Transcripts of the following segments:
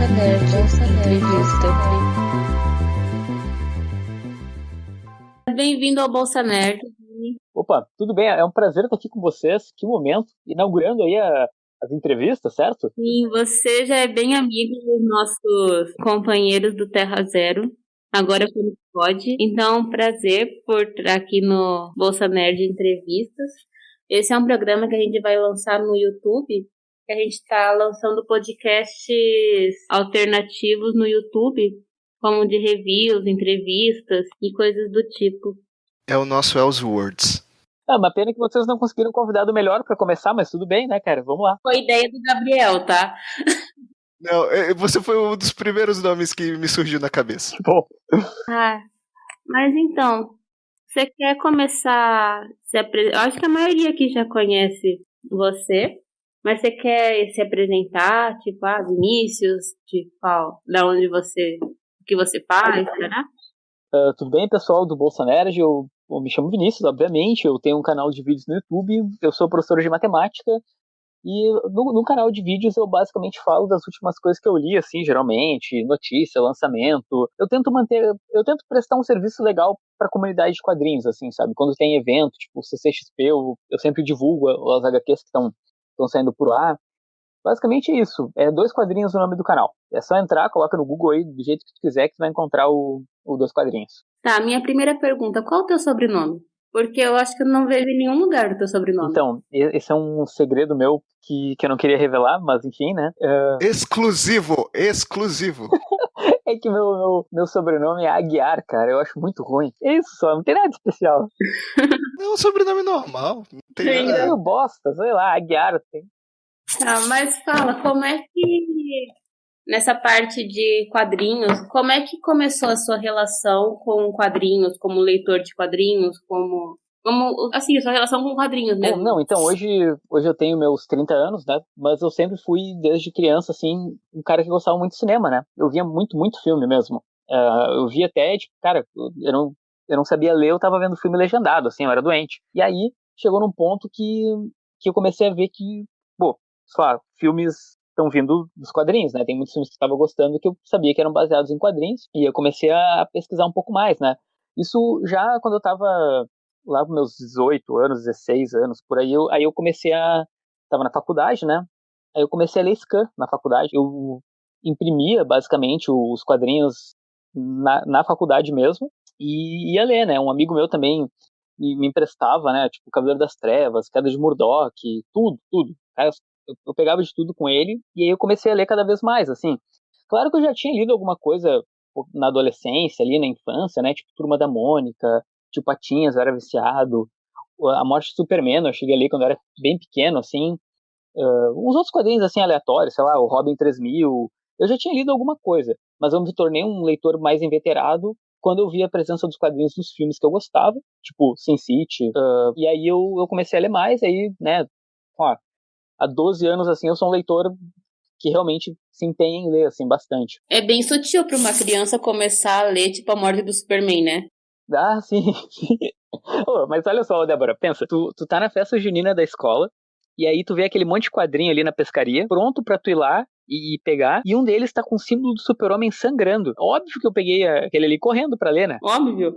Entrevista. Bem-vindo ao Bolsa Nerd. Opa, tudo bem? É um prazer estar aqui com vocês. Que momento. Inaugurando aí as entrevistas, certo? Sim, você já é bem amigo dos nossos companheiros do Terra Zero. Agora como pode. Então, prazer por estar aqui no Bolsa Nerd Entrevistas. Esse é um programa que a gente vai lançar no YouTube. A gente está lançando podcasts alternativos no YouTube, como de reviews, entrevistas e coisas do tipo. É o nosso Elseworlds. Uma pena que vocês não conseguiram um convidado melhor para começar, mas tudo bem, né, cara? Vamos lá. Foi ideia do Gabriel, tá? Não, você foi um dos primeiros nomes que me surgiu na cabeça. Bom. Mas então, você quer começar se apresentar? Eu acho que a maioria aqui já conhece você, mas você quer se apresentar, tipo, Vinícius, tipo, da onde você, o que você faz, será? Tudo bem, pessoal do Bolsa Nerd? Eu me chamo Vinícius, obviamente. Eu tenho um canal de vídeos no YouTube. Eu sou professor de matemática. E no canal de vídeos eu basicamente falo das últimas coisas que eu li, assim, geralmente, notícia, lançamento. Eu tento prestar um serviço legal para a comunidade de quadrinhos, assim, sabe? Quando tem evento, tipo CCXP, eu sempre divulgo as HQs que estão saindo por lá. Basicamente é isso. É 2 quadrinhos o nome do canal. É só entrar, coloca no Google aí, do jeito que tu quiser, que tu vai encontrar o 2 quadrinhos. Tá, minha primeira pergunta, qual é o teu sobrenome? Porque eu acho que eu não vejo em nenhum lugar o teu sobrenome. Então, esse é um segredo meu que eu não queria revelar, mas enfim, né? Exclusivo! É que meu sobrenome é Aguiar, cara. Eu acho muito ruim. É isso só, não tem nada de especial. É um sobrenome normal. Não tem nada. Eu bosta, sei lá, Aguiar. Tem. Tá, mas fala, como é que, nessa parte de quadrinhos, como é que começou a sua relação com quadrinhos, como leitor de quadrinhos, como assim, a sua relação com quadrinhos mesmo? Não, então, hoje eu tenho meus 30 anos, né? Mas eu sempre fui, desde criança, assim, um cara que gostava muito de cinema, né? Eu via muito, muito filme mesmo. Eu via até, tipo, cara, eu não sabia ler, eu tava vendo filme legendado, assim, eu era doente. E aí, chegou num ponto que eu comecei a ver que, claro, filmes estão vindo dos quadrinhos, né? Tem muitos filmes que eu estava gostando que eu sabia que eram baseados em quadrinhos, e eu comecei a pesquisar um pouco mais, né? Isso já quando eu tava lá com meus 18 anos, 16 anos, por aí, eu comecei tava na faculdade, né? Aí eu comecei a ler scan na faculdade. Eu imprimia, basicamente, os quadrinhos na faculdade mesmo, e ia ler, né? Um amigo meu também me emprestava, né? Tipo, Cavaleiro das Trevas, Queda de Murdoch, tudo. Eu pegava de tudo com ele, e aí eu comecei a ler cada vez mais, assim. Claro que eu já tinha lido alguma coisa na adolescência, ali na infância, né? Tipo, Turma da Mônica, tipo, Patinhas, eu era viciado. A Morte do Superman, eu cheguei ali quando eu era bem pequeno, assim. Uns outros quadrinhos, assim, aleatórios, sei lá, o Robin 3000. Eu já tinha lido alguma coisa, mas eu me tornei um leitor mais inveterado quando eu vi a presença dos quadrinhos nos filmes que eu gostava, tipo Sin City. E aí eu comecei a ler mais, aí, né, há 12 anos, assim, eu sou um leitor que realmente se empenha em ler, assim, bastante. É bem sutil para uma criança começar a ler, tipo, A Morte do Superman, né? Sim. Mas olha só, Débora, pensa, tu tá na festa junina da escola, e aí tu vê aquele monte de quadrinho ali na pescaria, pronto pra tu ir lá e pegar, e um deles tá com o símbolo do Super-Homem sangrando. Óbvio que eu peguei aquele ali correndo pra ler, né? Óbvio.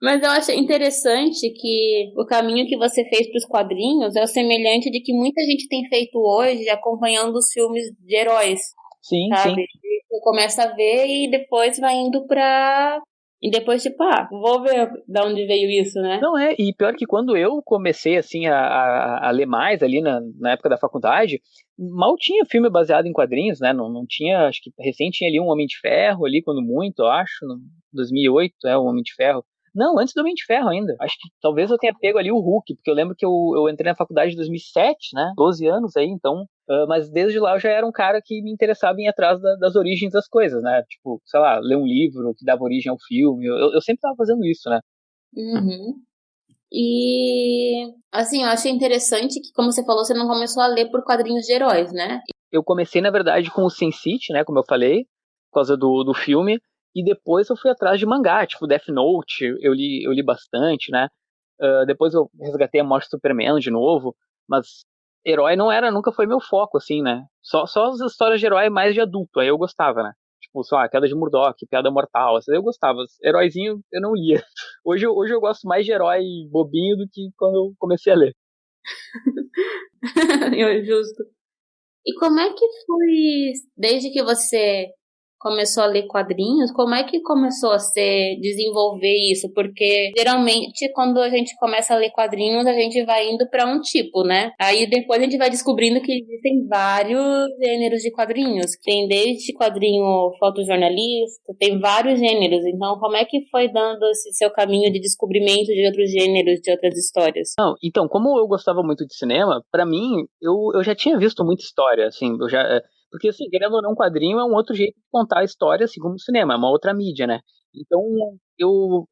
Mas eu acho interessante que o caminho que você fez para os quadrinhos é o semelhante de que muita gente tem feito hoje acompanhando os filmes de heróis. Sim, sabe? sim. Você começa a ver e depois vai indo pra... E depois, tipo, vou ver de onde veio isso, né? Não, e pior que quando eu comecei, assim, a ler mais ali na época da faculdade, mal tinha filme baseado em quadrinhos, né? Não tinha, acho que recém tinha ali um Homem de Ferro ali, quando muito, eu acho, no 2008, o Homem de Ferro. Não, antes do Homem de Ferro ainda. Acho que talvez eu tenha pego ali o Hulk, porque eu lembro que eu entrei na faculdade em 2007, né? 12 anos aí, então... mas desde lá eu já era um cara que me interessava em ir atrás das origens das coisas, né? Tipo, sei lá, ler um livro que dava origem ao filme. Eu sempre tava fazendo isso, né? Uhum. E, assim, eu achei interessante que, como você falou, você não começou a ler por quadrinhos de heróis, né? Eu comecei, na verdade, com o Sin City, né? Como eu falei, por causa do filme. E depois eu fui atrás de mangá, tipo Death Note, eu li bastante, né? Depois eu resgatei a Morte do Superman de novo, mas herói nunca foi meu foco, assim, né? Só as histórias de herói mais de adulto, aí eu gostava, né? Tipo, sei lá, Queda de Murdoch, Piada Mortal, essas aí eu gostava. Heróizinho eu não lia. Hoje eu gosto mais de herói bobinho do que quando eu comecei a ler. Justo. E como é que foi, desde que você começou a ler quadrinhos, como é que começou a desenvolver isso? Porque geralmente quando a gente começa a ler quadrinhos, a gente vai indo para um tipo, né? Aí depois a gente vai descobrindo que existem vários gêneros de quadrinhos. Tem desde quadrinho fotojornalista, tem vários gêneros. Então, como é que foi dando esse seu caminho de descobrimento de outros gêneros, de outras histórias? Não, então, como eu gostava muito de cinema, pra mim, eu já tinha visto muita história, assim, porque, assim, querendo ou não, quadrinho é um outro jeito de contar a história, assim, como o cinema, é uma outra mídia, né? Então,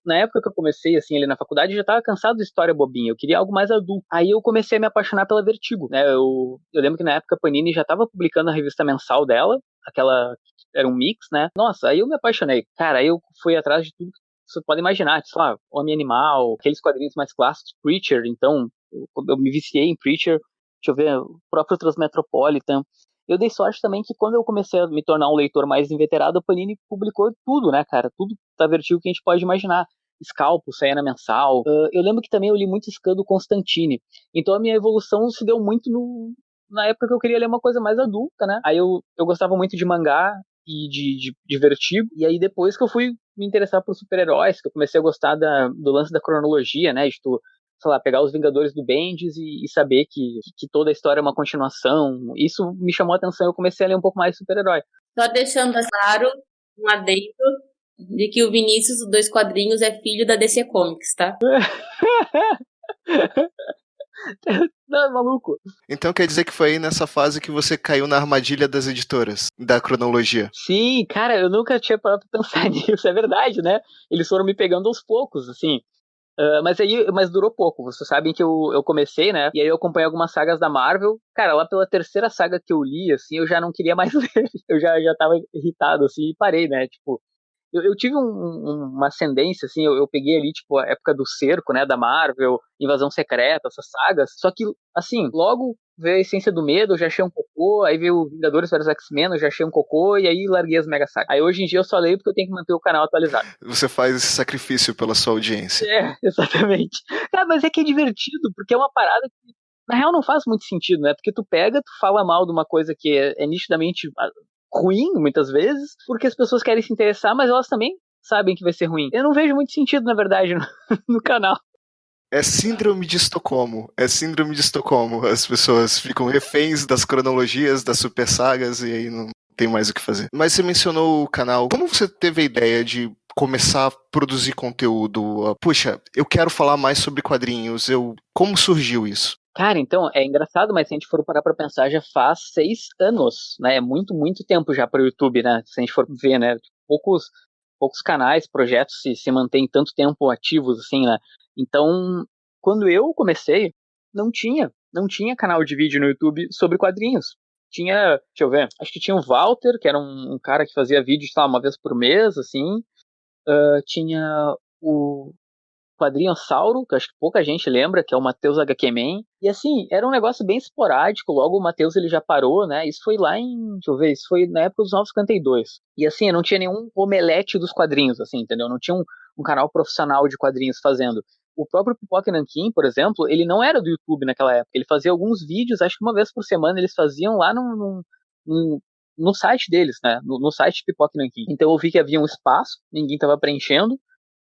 na época que eu comecei, assim, ali na faculdade, eu já tava cansado de história bobinha, eu queria algo mais adulto. Aí eu comecei a me apaixonar pela Vertigo, né? Eu lembro que na época a Panini já tava publicando a revista mensal dela, aquela, era um mix, né? Nossa, aí eu me apaixonei. Cara, aí eu fui atrás de tudo que você pode imaginar, sei lá, Homem-Animal, aqueles quadrinhos mais clássicos, Preacher, então, eu me viciei em Preacher, deixa eu ver, o próprio Transmetropolitan. Eu dei sorte também que quando eu comecei a me tornar um leitor mais inveterado, a Panini publicou tudo, né, cara? Tudo da Vertigo que a gente pode imaginar. Scalpo, saía na mensal. Eu lembro que também eu li muito Scan do Constantine. Então a minha evolução se deu muito na época que eu queria ler uma coisa mais adulta, né? Aí eu gostava muito de mangá e de Vertigo. E aí depois que eu fui me interessar por super-heróis, que eu comecei a gostar do lance da cronologia, né? De tu, sei lá, pegar os Vingadores do Bendis e saber que toda a história é uma continuação. Isso me chamou a atenção, eu comecei a ler um pouco mais de super-herói. Só deixando claro, um adendo, de que o Vinícius, dos Dois Quadrinhos, é filho da DC Comics, tá? Não, é maluco. Então quer dizer que foi aí nessa fase que você caiu na armadilha das editoras, da cronologia. Sim, cara, eu nunca tinha parado pra pensar nisso, é verdade, né? Eles foram me pegando aos poucos, assim. Mas durou pouco. Vocês sabem que eu comecei, né? E aí eu acompanhei algumas sagas da Marvel. Cara, lá pela terceira saga que eu li, assim, eu já não queria mais ler. Eu já tava irritado, assim, e parei, né? Tipo, eu tive uma ascendência, assim, eu peguei ali, tipo, a época do Cerco, né, da Marvel, Invasão Secreta, essas sagas, só que, assim, logo veio a Essência do Medo, eu já achei um cocô, aí veio Vingadores vs X-Men, eu já achei um cocô, e aí larguei as Mega Sagas. Aí hoje em dia eu só leio porque eu tenho que manter o canal atualizado. Você faz esse sacrifício pela sua audiência. É, exatamente. Cara, mas é que é divertido, porque é uma parada que, na real, não faz muito sentido, né, porque tu pega, tu fala mal de uma coisa que é nitidamente ruim, muitas vezes, porque as pessoas querem se interessar, mas elas também sabem que vai ser ruim. Eu não vejo muito sentido, na verdade, no canal. É síndrome de Estocolmo. É síndrome de Estocolmo. As pessoas ficam reféns das cronologias, das super sagas, e aí não tem mais o que fazer. Mas você mencionou o canal. Como você teve a ideia de começar a produzir conteúdo? Puxa, eu quero falar mais sobre quadrinhos. Como surgiu isso? Cara, então, é engraçado, mas se a gente for parar pra pensar, já faz 6 anos, né? É muito, muito tempo já pro YouTube, né? Se a gente for ver, né? Poucos canais, projetos se mantêm tanto tempo ativos, assim, né? Então, quando eu comecei, não tinha canal de vídeo no YouTube sobre quadrinhos. Tinha, deixa eu ver, acho que tinha o Walter, que era um cara que fazia vídeo, sei lá, uma vez por mês, assim. Tinha o Quadrinhossauro, que acho que pouca gente lembra, que é o Matheus HQ-Man. E assim, era um negócio bem esporádico, logo o Matheus ele já parou, né? Isso foi lá deixa eu ver, isso foi na época dos 952. E assim, eu não tinha nenhum omelete dos quadrinhos, assim, entendeu? Não tinha um canal profissional de quadrinhos fazendo. O próprio Pipoca Nanquim, por exemplo, ele não era do YouTube naquela época. Ele fazia alguns vídeos, acho que uma vez por semana eles faziam lá no site deles, né? No site Pipoca Nanquim. Então eu vi que havia um espaço, ninguém estava preenchendo.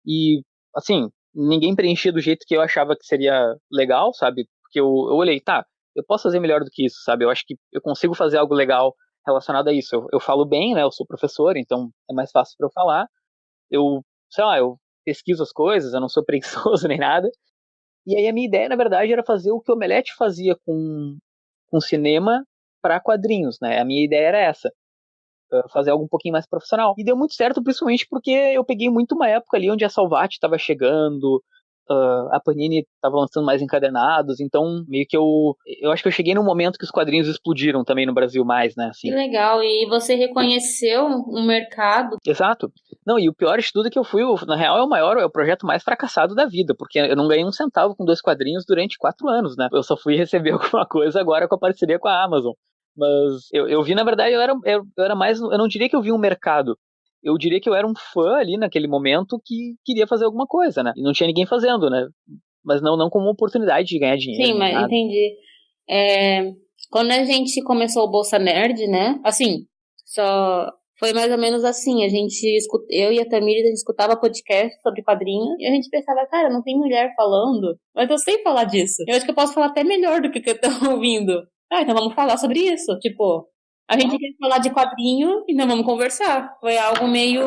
E, assim, ninguém preenchia do jeito que eu achava que seria legal, sabe? Porque eu olhei, tá, eu posso fazer melhor do que isso, sabe? Eu acho que eu consigo fazer algo legal relacionado a isso. Eu falo bem, né? Eu sou professor, então é mais fácil para eu falar. Sei lá, eu pesquiso as coisas, eu não sou preguiçoso nem nada. E aí a minha ideia, na verdade, era fazer o que o Omelete fazia com cinema para quadrinhos, né? A minha ideia era essa. Fazer algo um pouquinho mais profissional. E deu muito certo, principalmente porque eu peguei muito uma época ali onde a Salvat estava chegando, a Panini tava lançando mais encadernados, então meio que eu acho que eu cheguei num momento que os quadrinhos explodiram também no Brasil mais, né, assim. Que legal, e você reconheceu um mercado. Exato. Não, e o pior de tudo é que eu fui, na real, é o projeto mais fracassado da vida, porque eu não ganhei um centavo com 2 quadrinhos durante 4 anos, né? Eu só fui receber alguma coisa agora com a parceria com a Amazon. Mas eu vi, na verdade, eu era mais, eu não diria que eu vi um mercado, eu diria que eu era um fã ali naquele momento que queria fazer alguma coisa, né? E não tinha ninguém fazendo, né? Mas não como uma oportunidade de ganhar dinheiro. Sim, mas nada. entendi. Quando a gente começou o Bolsa Nerd, né? Assim, só foi mais ou menos assim. Eu e a Tamires, a gente escutava podcast sobre quadrinhos e a gente pensava, cara, não tem mulher falando, mas eu sei falar disso. Eu acho que eu posso falar até melhor do que eu tô ouvindo. Ah, então vamos falar sobre isso. Tipo, a gente quer falar de quadrinho, então vamos conversar. Foi algo meio,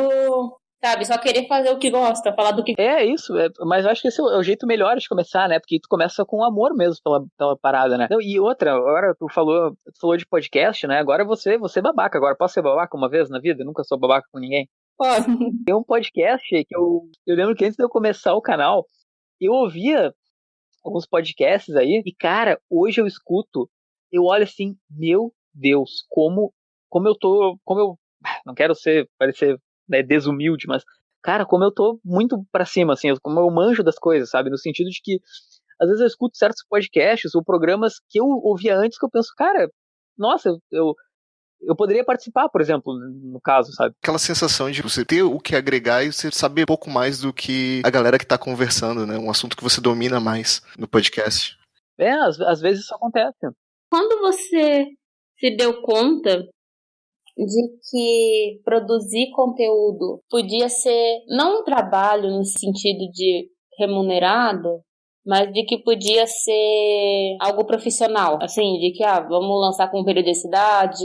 sabe, só querer fazer o que gosta, falar do que. É isso, mas eu acho que esse é o jeito melhor de começar, né? Porque tu começa com amor mesmo pela parada, né? Não, e outra, agora tu falou de podcast, né? Agora você é babaca, agora posso ser babaca uma vez na vida? Eu nunca sou babaca com ninguém. Pode. Tem um podcast que eu lembro que antes de eu começar o canal, eu ouvia alguns podcasts aí, e cara, hoje eu escuto, eu olho assim, meu Deus, não quero parecer, né, desumilde, mas, cara, como eu tô muito pra cima, assim, como eu manjo das coisas, sabe, no sentido de que, às vezes eu escuto certos podcasts ou programas que eu ouvia antes que eu penso, cara, nossa, eu poderia participar, por exemplo, no caso, sabe? Aquela sensação de você ter o que agregar e você saber pouco mais do que a galera que tá conversando, né? Um assunto que você domina mais no podcast. Às vezes isso acontece. Quando você se deu conta de que produzir conteúdo podia ser não um trabalho no sentido de remunerado, mas de que podia ser algo profissional, assim, de que vamos lançar com periodicidade,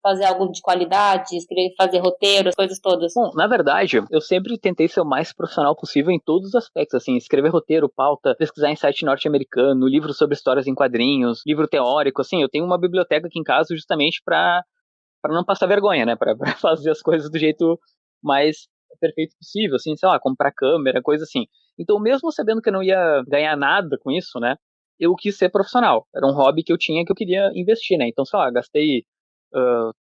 fazer algo de qualidade, fazer roteiros, coisas todas. Bom, na verdade, eu sempre tentei ser o mais profissional possível em todos os aspectos, assim, escrever roteiro, pauta, pesquisar em site norte-americano, livro sobre histórias em quadrinhos, livro teórico, assim, eu tenho uma biblioteca aqui em casa justamente para não passar vergonha, né, para fazer as coisas do jeito mais perfeito possível, assim, sei lá, comprar câmera, coisa assim. Então, mesmo sabendo que eu não ia ganhar nada com isso, né, eu quis ser profissional. Era um hobby que eu tinha que eu queria investir, né, então, sei lá, gastei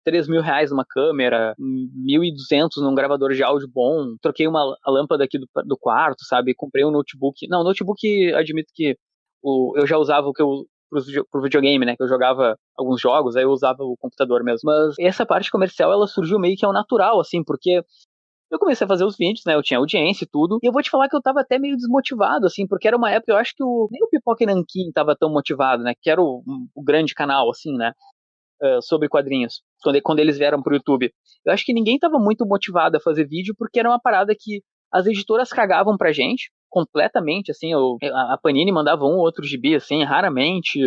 3 mil reais numa câmera, 1.200 num gravador de áudio bom, troquei a lâmpada aqui do quarto, sabe, comprei um notebook, não, notebook, admito que eu já usava o que eu pro videogame, né, que eu jogava alguns jogos, aí eu usava o computador mesmo, mas essa parte comercial, ela surgiu meio que ao natural, assim, porque eu comecei a fazer os vídeos, né, eu tinha audiência e tudo, e eu vou te falar que eu tava até meio desmotivado, assim, porque era uma época, eu acho que nem o Pipoca e Nanquim tava tão motivado, né, que era o grande canal, assim, né, sobre quadrinhos, quando eles vieram pro YouTube. Eu acho que ninguém tava muito motivado a fazer vídeo, porque era uma parada que as editoras cagavam pra gente, completamente, assim, a Panini mandava um ou outro gibi, assim, raramente,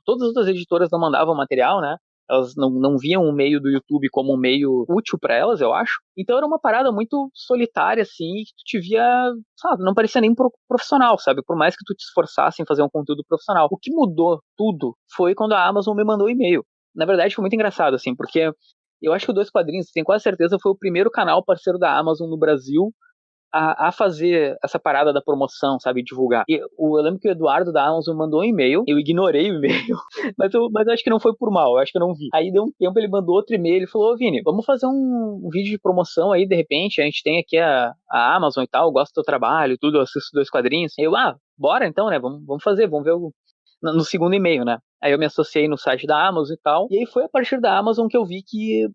todas as outras editoras não mandavam material, né, elas não viam o meio do YouTube como um meio útil para elas, eu acho. Então era uma parada muito solitária, assim, que tu te via, sabe, não parecia nem profissional, sabe? Por mais que tu te esforçasse em fazer um conteúdo profissional. O que mudou tudo foi quando a Amazon me mandou um e-mail. Na verdade, foi muito engraçado, assim, porque eu acho que o Dois Quadrinhos, tenho quase certeza, foi o primeiro canal parceiro da Amazon no Brasil a fazer essa parada da promoção, sabe, divulgar. E eu lembro que o Eduardo da Amazon mandou um e-mail, eu ignorei o e-mail, mas eu acho que não foi por mal, eu acho que eu não vi. Aí deu um tempo, ele mandou outro e-mail, ele falou, Vini, vamos fazer um vídeo de promoção aí, de repente, a gente tem aqui a Amazon e tal, eu gosto do teu trabalho, tudo, eu assisto Dois Quadrinhos. Aí eu, bora então, né, vamos fazer, vamos ver no segundo e-mail, né. Aí eu me associei no site da Amazon e tal, e aí foi a partir da Amazon que eu vi que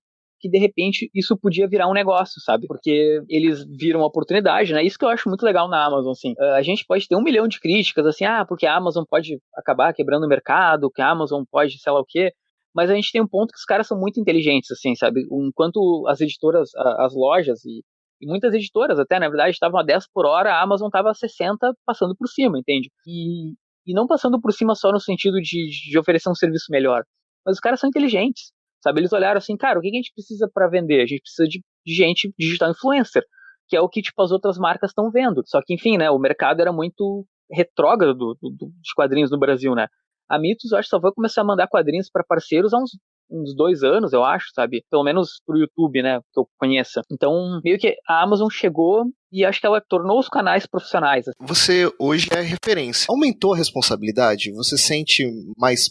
de repente isso podia virar um negócio, sabe? Porque eles viram a oportunidade, né? Isso que eu acho muito legal na Amazon, assim. A gente pode ter 1 milhão de críticas, assim, porque a Amazon pode acabar quebrando o mercado, que a Amazon pode, sei lá o quê, mas a gente tem um ponto que os caras são muito inteligentes, assim, sabe? Enquanto as editoras, as lojas e muitas editoras até, na verdade, estavam a 10 por hora, a Amazon estava a 60 passando por cima, entende? E não passando por cima só no sentido de oferecer um serviço melhor, mas os caras são inteligentes. Sabe, eles olharam assim, cara, o que a gente precisa para vender? A gente precisa de gente digital influencer, que é o que tipo as outras marcas estão vendo. Só que, enfim, né, o mercado era muito retrógrado dos quadrinhos no Brasil, né? A Mitos, eu acho, só vai começar a mandar quadrinhos para parceiros há uns uns 2 anos, eu acho, sabe? Pelo menos pro YouTube, né, que eu conheça. Então, meio que a Amazon chegou e acho que ela tornou os canais profissionais. Você hoje é referência. Aumentou a responsabilidade? Você sente mais,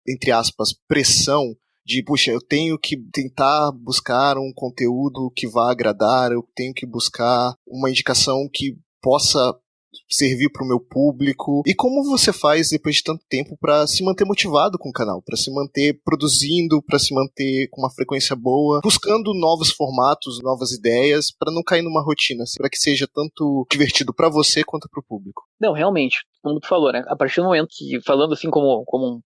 entre aspas, pressão de, puxa, eu tenho que tentar buscar um conteúdo que vá agradar, eu tenho que buscar uma indicação que possa servir para o meu público? E como você faz depois de tanto tempo para se manter motivado com o canal, para se manter produzindo, para se manter com uma frequência boa, buscando novos formatos, novas ideias, para não cair numa rotina, para que seja tanto divertido para você quanto para o público? Não, realmente, como tu falou, né? A partir do momento que, falando assim como um,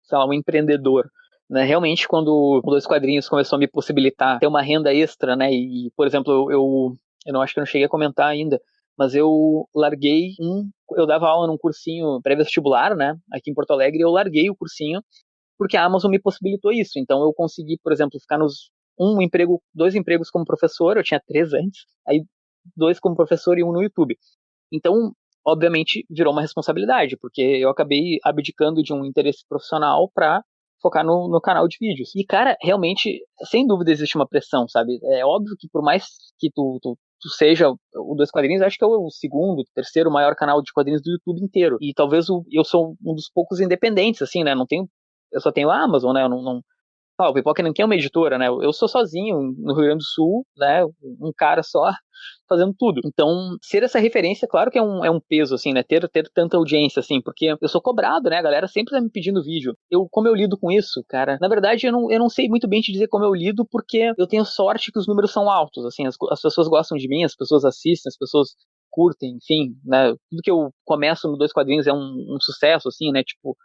sei lá, um empreendedor, né? Realmente, quando o Dois Quadrinhos começou a me possibilitar ter uma renda extra, né? E, por exemplo, eu não acho que eu não cheguei a comentar ainda, mas eu eu dava aula num cursinho pré-vestibular, né, aqui em Porto Alegre, e eu larguei o cursinho porque a Amazon me possibilitou isso. Então eu consegui, por exemplo, ficar dois empregos como professor, eu tinha 3 antes, aí 2 como professor e 1 no YouTube. Então, obviamente, virou uma responsabilidade, porque eu acabei abdicando de um interesse profissional para focar no canal de vídeos. E, cara, realmente, sem dúvida existe uma pressão, sabe? É óbvio que por mais que tu seja o Dois Quadrinhos, acho que é o segundo, terceiro maior canal de quadrinhos do YouTube inteiro. E talvez eu sou um dos poucos independentes, assim, né? Eu só tenho a Amazon, né? Eu não, o Pipoca não tem uma editora, né? Eu sou sozinho no Rio Grande do Sul, né? Um cara só fazendo tudo. Então, ser essa referência, claro que é um peso, assim, né? Ter tanta audiência, assim, porque eu sou cobrado, né? A galera sempre tá me pedindo vídeo. Como eu lido com isso, cara? Na verdade, eu não sei muito bem te dizer como eu lido, porque eu tenho sorte que os números são altos, assim, as pessoas gostam de mim, as pessoas assistem, as pessoas curtem, enfim, né? Tudo que eu começo no Dois Quadrinhos é um sucesso, assim, né? Tipo,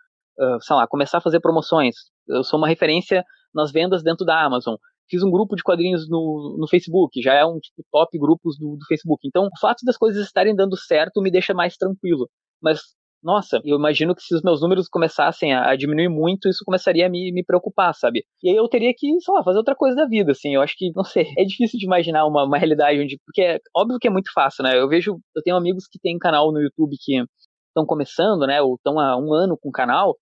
sei lá, começar a fazer promoções. Eu sou uma referência nas vendas dentro da Amazon. Fiz um grupo de quadrinhos no Facebook, já é um tipo top grupos do Facebook. Então, o fato das coisas estarem dando certo me deixa mais tranquilo. Mas, nossa, eu imagino que se os meus números começassem a diminuir muito, isso começaria a me preocupar, sabe? E aí eu teria que, sei lá, fazer outra coisa da vida, assim. Eu acho que, não sei, é difícil de imaginar uma realidade onde... Porque é óbvio que é muito fácil, né? Eu tenho amigos que têm canal no YouTube que estão começando, né? Ou estão há 1 ano com o canal,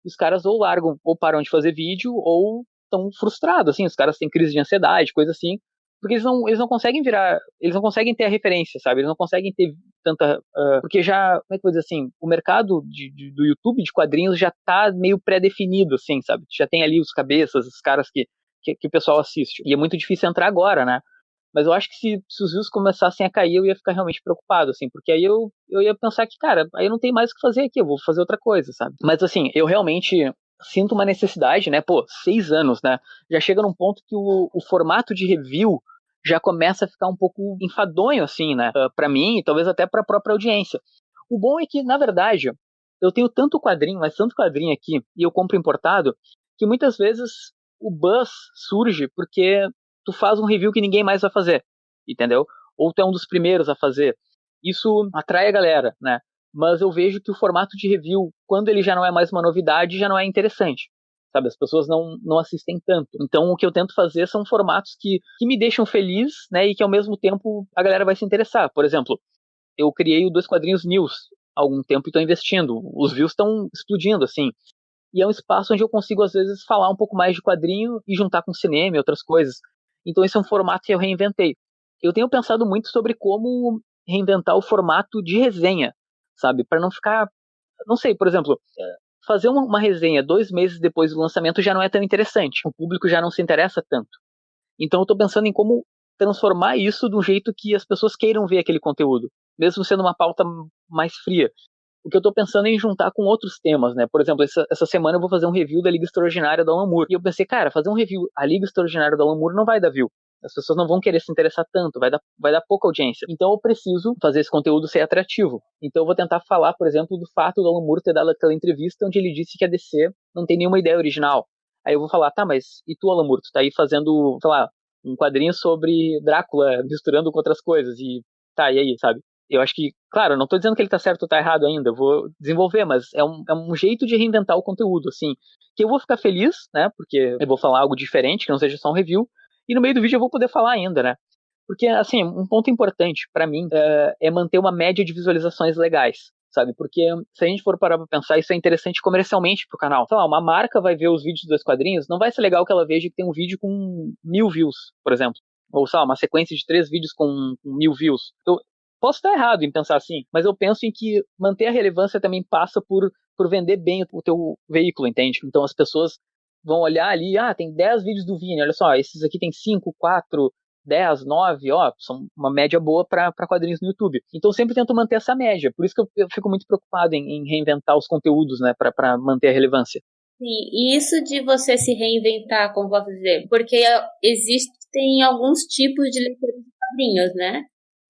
e os caras ou largam, ou param de fazer vídeo, ou estão frustrados, assim, os caras têm crise de ansiedade, coisa assim, porque eles não conseguem eles não conseguem ter a referência, sabe, eles não conseguem ter tanta, porque já, como é que eu vou dizer assim, o mercado do YouTube de quadrinhos já tá meio pré-definido, assim, sabe, já tem ali os cabeças, os caras que o pessoal assiste, e é muito difícil entrar agora, né, mas eu acho que se os views começassem a cair, eu ia ficar realmente preocupado, assim, porque aí eu ia pensar que, cara, aí eu não tenho mais o que fazer aqui, eu vou fazer outra coisa, sabe, mas assim, eu realmente sinto uma necessidade, né? Pô, 6 anos, né? Já chega num ponto que o formato de review já começa a ficar um pouco enfadonho, assim, né? Pra mim e talvez até pra própria audiência. O bom é que, na verdade, eu tenho tanto quadrinho, mas tanto quadrinho aqui, e eu compro importado, que muitas vezes o buzz surge porque tu faz um review que ninguém mais vai fazer, entendeu? Ou tu é um dos primeiros a fazer. Isso atrai a galera, né? Mas eu vejo que o formato de review, quando ele já não é mais uma novidade, já não é interessante, sabe? As pessoas não assistem tanto. Então, o que eu tento fazer são formatos que me deixam feliz, né? E que, ao mesmo tempo, a galera vai se interessar. Por exemplo, eu criei o Dois Quadrinhos News há algum tempo e estou investindo. Os views estão explodindo, assim. E é um espaço onde eu consigo, às vezes, falar um pouco mais de quadrinho e juntar com cinema e outras coisas. Então, esse é um formato que eu reinventei. Eu tenho pensado muito sobre como reinventar o formato de resenha, sabe? Para não ficar, não sei, por exemplo, fazer uma resenha 2 meses depois do lançamento já não é tão interessante. O público já não se interessa tanto. Então eu tô pensando em como transformar isso de um jeito que as pessoas queiram ver aquele conteúdo, mesmo sendo uma pauta mais fria. O que eu tô pensando é em juntar com outros temas, né? Por exemplo, essa semana eu vou fazer um review da Liga Extraordinária do Alan Moore. E eu pensei, cara, fazer um review a Liga Extraordinária do Alan Moore não vai dar view. As pessoas não vão querer se interessar tanto, vai dar pouca audiência. Então eu preciso fazer esse conteúdo ser atrativo. Então eu vou tentar falar, por exemplo, do fato do Alan Moore ter dado aquela entrevista onde ele disse que a DC não tem nenhuma ideia original. Aí eu vou falar, tá, mas e tu, Alan Moore? Tu tá aí fazendo, sei lá, um quadrinho sobre Drácula misturando com outras coisas. E tá, e aí, sabe? Eu acho que, claro, eu não tô dizendo que ele tá certo ou tá errado ainda, eu vou desenvolver, mas é um jeito de reinventar o conteúdo, assim, que eu vou ficar feliz, né, porque eu vou falar algo diferente, que não seja só um review, e no meio do vídeo eu vou poder falar ainda, né, porque, assim, um ponto importante pra mim é manter uma média de visualizações legais, sabe? Porque se a gente for parar pra pensar, isso é interessante comercialmente pro canal. Sei lá, uma marca vai ver os vídeos dos Dois Quadrinhos, não vai ser legal que ela veja que tem um vídeo com 1.000 views, por exemplo. Ou, sei lá, uma sequência de 3 vídeos com 1.000 views. Eu posso estar errado em pensar assim, mas eu penso em que manter a relevância também passa por vender bem o teu veículo, entende? Então as pessoas vão olhar ali, tem 10 vídeos do Vini, olha só, esses aqui tem 5, 4, 10, 9, são uma média boa para quadrinhos no YouTube. Então eu sempre tento manter essa média, por isso que eu fico muito preocupado em reinventar os conteúdos, né, para manter a relevância. Sim, e isso de você se reinventar, como posso dizer, porque existem alguns tipos de leitores de quadrinhos, né?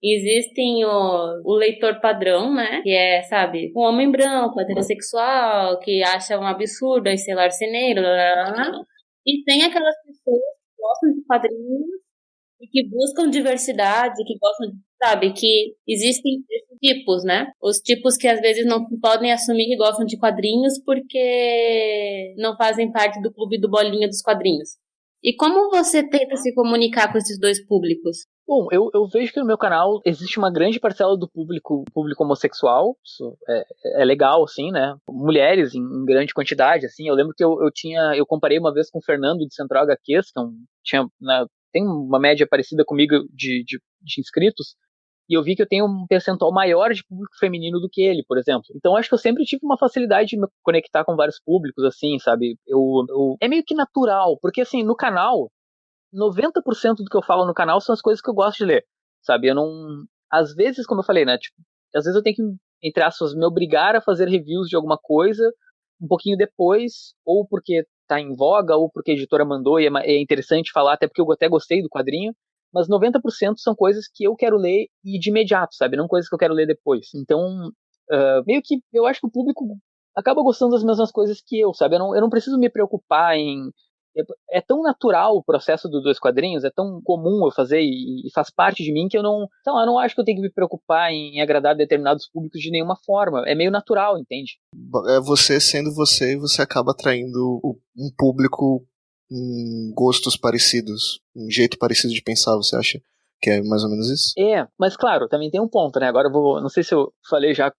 Existem o leitor padrão, né? Que é, sabe, um homem branco, heterossexual, que acha um absurdo esse larceneiro, blá, blá, blá. E tem aquelas pessoas que gostam de quadrinhos e que buscam diversidade, que gostam, sabe, que existem esses tipos, né? Os tipos que às vezes não podem assumir que gostam de quadrinhos porque não fazem parte do clube do bolinha dos quadrinhos. E como você tenta se comunicar com esses dois públicos? Bom, eu vejo que no meu canal existe uma grande parcela do público homossexual, isso é legal, assim, né? Mulheres em grande quantidade, assim. Eu lembro que eu comparei uma vez com o Fernando de Central HQs, que tem uma média parecida comigo de inscritos, e eu vi que eu tenho um percentual maior de público feminino do que ele, por exemplo. Então acho que eu sempre tive uma facilidade de me conectar com vários públicos, assim, sabe? É meio que natural, porque assim, no canal, 90% do que eu falo no canal são as coisas que eu gosto de ler, sabe? Eu não... Às vezes, como eu falei, né? Tipo, às vezes eu tenho que, entre aspas, me obrigar a fazer reviews de alguma coisa um pouquinho depois, ou porque tá em voga, ou porque a editora mandou e é interessante falar, até porque eu até gostei do quadrinho, mas 90% são coisas que eu quero ler e de imediato, sabe? Não coisas que eu quero ler depois. Então, meio que eu acho que o público acaba gostando das mesmas coisas que eu, sabe? Eu não preciso me preocupar em... É tão natural o processo dos Dois Quadrinhos, é tão comum eu fazer e faz parte de mim que eu não acho que eu tenho que me preocupar em agradar determinados públicos de nenhuma forma. É meio natural, entende? É você sendo você e você acaba atraindo um público com gostos parecidos, um jeito parecido de pensar, você acha que é mais ou menos isso? É, mas claro, também tem um ponto, né? Agora não sei se eu falei já,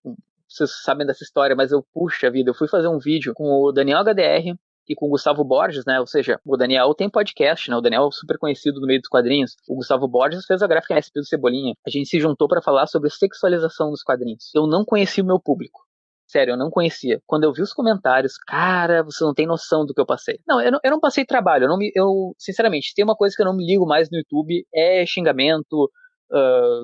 vocês sabem dessa história, mas puxa vida, eu fui fazer um vídeo com o Daniel HDR e com o Gustavo Borges, né? Ou seja, o Daniel tem podcast, né? O Daniel é super conhecido no meio dos quadrinhos. O Gustavo Borges fez a gráfica SP do Cebolinha. A gente se juntou para falar sobre sexualização dos quadrinhos. Eu não conhecia o meu público. Sério, eu não conhecia. Quando eu vi os comentários, cara, você não tem noção do que eu passei. Não, eu não passei trabalho. Sinceramente, tem uma coisa que eu não me ligo mais no YouTube, é xingamento,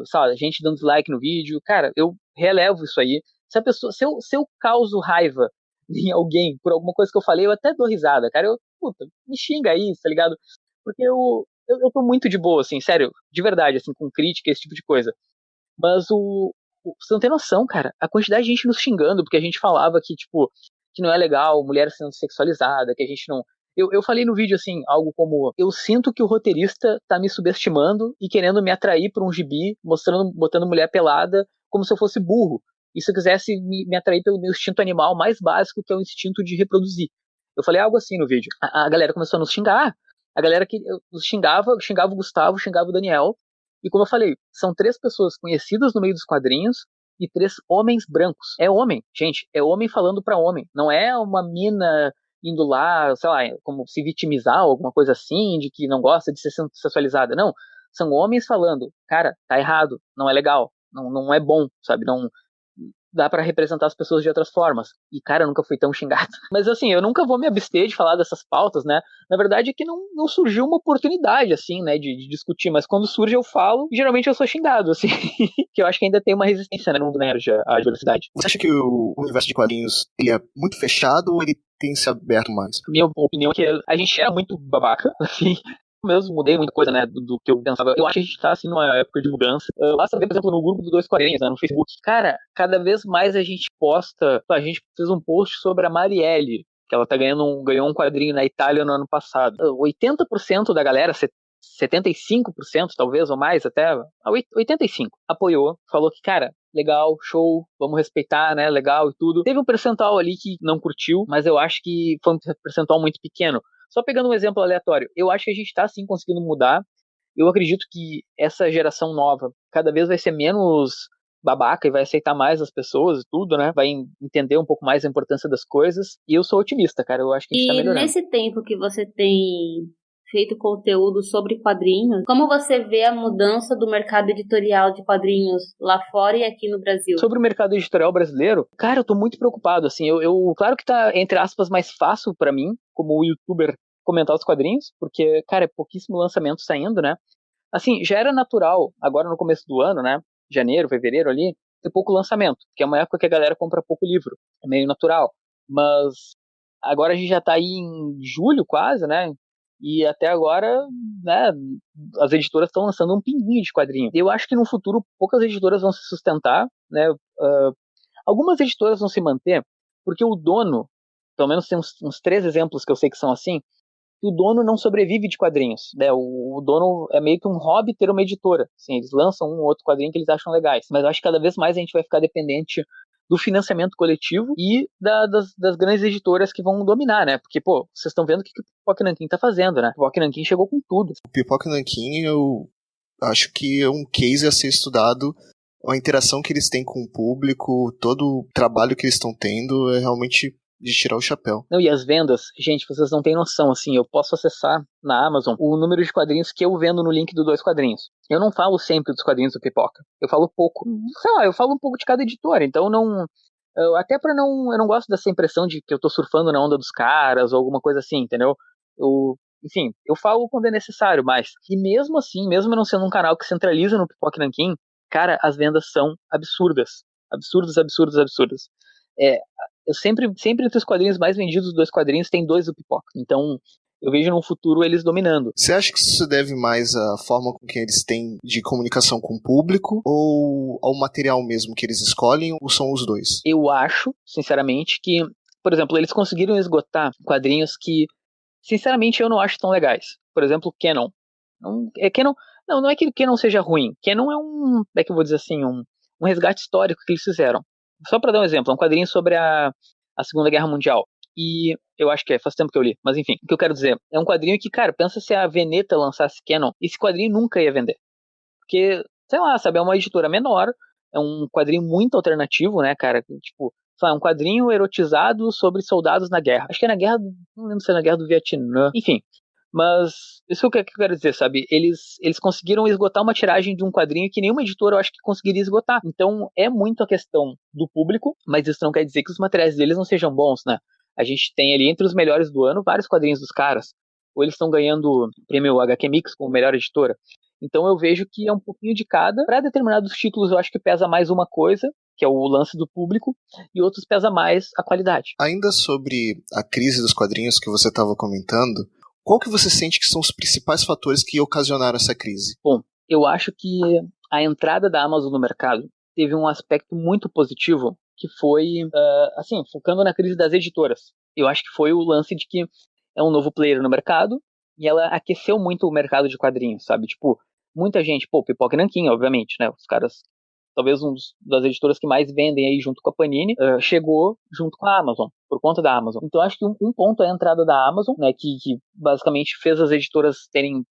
sabe, gente dando dislike no vídeo. Cara, eu relevo isso aí. Se eu causo raiva em alguém por alguma coisa que eu falei, eu até dou risada, cara. Puta, me xinga aí, tá ligado? Porque eu tô muito de boa, assim, sério, de verdade, assim, com crítica, esse tipo de coisa. Mas você não tem noção, cara, a quantidade de gente nos xingando, porque a gente falava que, tipo, que não é legal mulher sendo sexualizada, que a gente não... Eu falei no vídeo, assim, algo como: eu sinto que o roteirista tá me subestimando e querendo me atrair pra um gibi, botando mulher pelada, como se eu fosse burro. E se eu quisesse me atrair pelo meu instinto animal mais básico, que é o instinto de reproduzir. Eu falei algo assim no vídeo. A galera começou a nos xingar. A galera que nos xingava o Gustavo, xingava o Daniel. E como eu falei, são 3 pessoas conhecidas no meio dos quadrinhos e 3 homens brancos. É homem, gente, é homem falando pra homem. Não é uma mina indo lá, sei lá, como se vitimizar, alguma coisa assim, de que não gosta de ser sexualizada. Não, são homens falando: cara, tá errado, não é legal, não é bom, sabe? Não dá pra representar as pessoas de outras formas. E, cara, eu nunca fui tão xingado. Mas, assim, eu nunca vou me abster de falar dessas pautas, né? Na verdade é que não surgiu uma oportunidade, assim, né, de discutir. Mas quando surge, eu falo, e geralmente eu sou xingado, assim. Que eu acho que ainda tem uma resistência, né, no mundo nerd, à diversidade. Você acha que o universo de quadrinhos ele é muito fechado ou ele tem se aberto mais? Minha opinião é que a gente era muito babaca, assim. Mesmo mudei muita coisa, né, do que eu pensava. Eu acho que a gente tá, assim, numa época de mudança. Basta ver, por exemplo, no grupo do Dois Quadrinhos, né, no Facebook. Cara, cada vez mais a gente posta... A gente fez um post sobre a Marielle, que ela ganhou um quadrinho na Itália no ano passado. 80% da galera, 75% talvez, ou mais até, 85%, apoiou, falou que, cara, legal, show, vamos respeitar, né, legal e tudo. Teve um percentual ali que não curtiu, mas eu acho que foi um percentual muito pequeno. Só pegando um exemplo aleatório, eu acho que a gente está sim conseguindo mudar. Eu acredito que essa geração nova cada vez vai ser menos babaca e vai aceitar mais as pessoas e tudo, né? Vai entender um pouco mais a importância das coisas. E eu sou otimista, cara. Eu acho que a gente tá E melhorando. nesse tempo que você tem feito conteúdo sobre quadrinhos, como você vê a mudança do mercado editorial de quadrinhos lá fora e aqui no Brasil? Sobre o mercado editorial brasileiro, cara, eu tô muito preocupado, assim, claro que tá, entre aspas, mais fácil pra mim, como youtuber, comentar os quadrinhos, porque, cara, é pouquíssimo lançamento saindo, né? Assim, já era natural, agora no começo do ano, né, janeiro, fevereiro ali, ter pouco lançamento, que é uma época que a galera compra pouco livro, é meio natural, mas agora a gente já tá aí em julho quase, né, e até agora, né, as editoras estão lançando um pinguinho de quadrinho. Eu acho que no futuro poucas editoras vão se sustentar, né, algumas editoras vão se manter, porque o dono, pelo menos tem uns 3 exemplos que eu sei que são assim, o dono não sobrevive de quadrinhos, né? O dono é meio que um hobby ter uma editora. Assim, eles lançam um ou outro quadrinho que eles acham legais. Mas eu acho que cada vez mais a gente vai ficar dependente do financiamento coletivo e das grandes editoras que vão dominar, né? Porque, pô, vocês estão vendo o que o Pipoca Nanquim tá fazendo, né? O Pipoca Nanquim chegou com tudo. O Pipoca Nanquim, eu acho que é um case a ser estudado. A interação que eles têm com o público, todo o trabalho que eles estão tendo é realmente de tirar o chapéu. Não, e as vendas, gente, vocês não têm noção, assim, eu posso acessar na Amazon o número de quadrinhos que eu vendo no link do Dois Quadrinhos. Eu não falo sempre dos quadrinhos do Pipoca, eu falo pouco. Sei lá, eu falo um pouco de cada editora, então não... até pra não... Eu não gosto dessa impressão de que eu tô surfando na onda dos caras ou alguma coisa assim, entendeu? Enfim, eu falo quando é necessário, mas... E mesmo assim, mesmo não sendo um canal que centraliza no Pipoca Nanquim, cara, as vendas são absurdas. Absurdas, absurdas, absurdas. Eu sempre entre os quadrinhos mais vendidos dos Dois Quadrinhos tem 2 do Pipoca. Então, eu vejo no futuro eles dominando. Você acha que isso deve mais à forma com que eles têm de comunicação com o público ou ao material mesmo que eles escolhem, ou são os dois? Eu acho, sinceramente, que, por exemplo, eles conseguiram esgotar quadrinhos que, sinceramente, eu não acho tão legais. Por exemplo, Canon. Não é que Canon seja ruim. Canon é como é que eu vou dizer assim, um resgate histórico que eles fizeram. Só para dar um exemplo, é um quadrinho sobre a Segunda Guerra Mundial. E eu acho que faz tempo que eu li, mas enfim, o que eu quero dizer, é um quadrinho que, cara, pensa se a Veneta lançasse Canon, esse quadrinho nunca ia vender. Porque, sei lá, sabe, é uma editora menor, é um quadrinho muito alternativo, né, cara, tipo, é um quadrinho erotizado sobre soldados na guerra. Acho que é na guerra, não lembro se é na guerra do Vietnã, enfim. Mas isso que eu quero dizer, sabe? Eles conseguiram esgotar uma tiragem de um quadrinho que nenhuma editora eu acho que conseguiria esgotar. Então é muito a questão do público, mas isso não quer dizer que os materiais deles não sejam bons, né? A gente tem ali entre os melhores do ano vários quadrinhos dos caras. Ou eles estão ganhando o prêmio HQ Mix como melhor editora. Então eu vejo que é um pouquinho de cada. Para determinados títulos eu acho que pesa mais uma coisa, que é o lance do público, e outros pesa mais a qualidade. Ainda sobre a crise dos quadrinhos que você estava comentando, qual que você sente que são os principais fatores que ocasionaram essa crise? Bom, eu acho que a entrada da Amazon no mercado teve um aspecto muito positivo, que foi, assim, focando na crise das editoras. Eu acho que foi o lance de que é um novo player no mercado, e ela aqueceu muito o mercado de quadrinhos, sabe? Tipo, muita gente, Pipoca e Nanquim, obviamente, né? Os caras, talvez das editoras que mais vendem aí junto com a Panini, chegou junto com a Amazon, por conta da Amazon. Então acho que um ponto é a entrada da Amazon, né, que basicamente fez as editoras terem